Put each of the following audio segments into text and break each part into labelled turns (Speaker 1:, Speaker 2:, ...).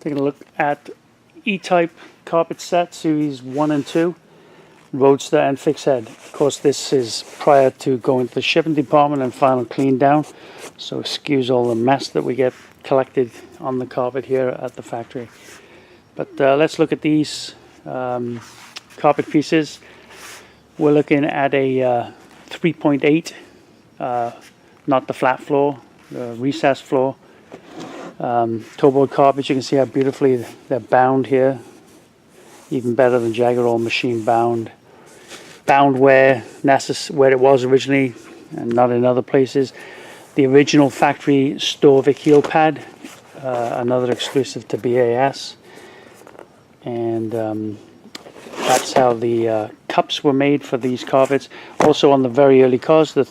Speaker 1: Taking a look at E-Type carpet set, series 1 and 2, roadster and fixed head. Of course, this is prior to going to the shipping department and final clean down, so excuse all the mess that we get collected on the carpet here at the factory. But let's look at these carpet pieces. We're looking at a 3.8, not the flat floor, the recessed floor. Toe board carpets, you can see how beautifully they're bound here, even better than Jaguar machine bound where it was originally and not in other places. The original factory Storvik heel pad, another exclusive to BAS, and that's how the cups were made for these carpets. Also on the very early cars, the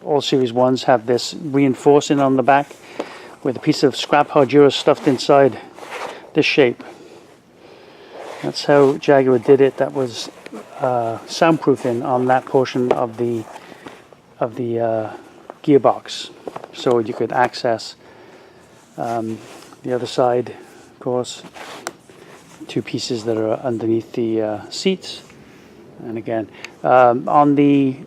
Speaker 1: all series ones have this reinforcing on the back with a piece of scrap hardura stuffed inside this shape. That's how Jaguar did it. That was soundproofing on that portion of the gearbox, so you could access the other side. Of course, two pieces that are underneath the seats, and again on the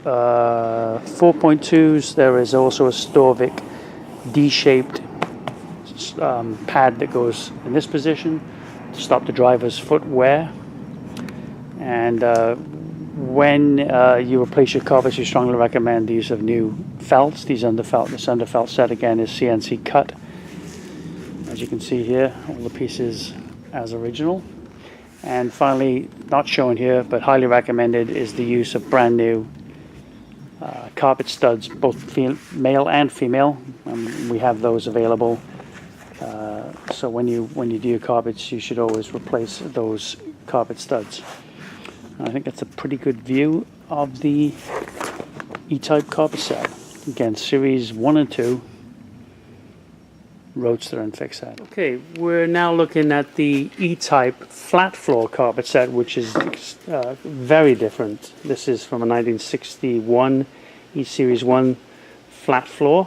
Speaker 1: 4.2s there is also a Storvik D-shaped pad that goes in this position to stop the driver's foot wear. And when you replace your carpets, we strongly recommend the use of new felts. This underfelt set again is CNC cut. As you can see here, all the pieces as original. And finally, not shown here but highly recommended, is the use of brand new carpet studs, both male and female. We have those available. So when you do your carpets, you should always replace those carpet studs. And I think that's a pretty good view of the E-Type carpet set. Again, series 1 and 2, roadster and fixed head. Okay, we're now looking at the E-Type flat floor carpet set, which is very different. This is from a 1961 E-Series 1 flat floor.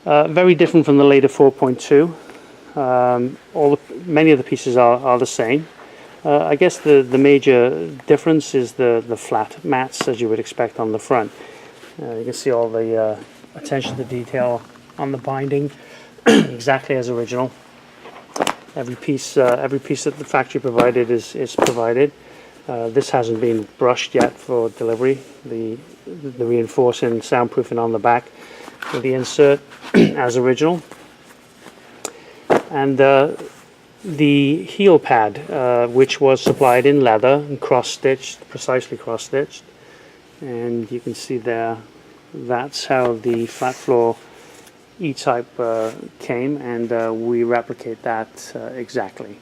Speaker 1: Very different from the later 4.2. Many of the pieces are the same. I guess the major difference is the flat mats, as you would expect on the front. You can see all the attention to detail on the binding, exactly as original. Every piece that the factory provided is provided. This hasn't been brushed yet for delivery. The reinforcing soundproofing on the back with the insert as original. And the heel pad, which was supplied in leather and cross-stitched, precisely cross-stitched. And you can see there, that's how the flat floor E-Type came, and we replicate that exactly.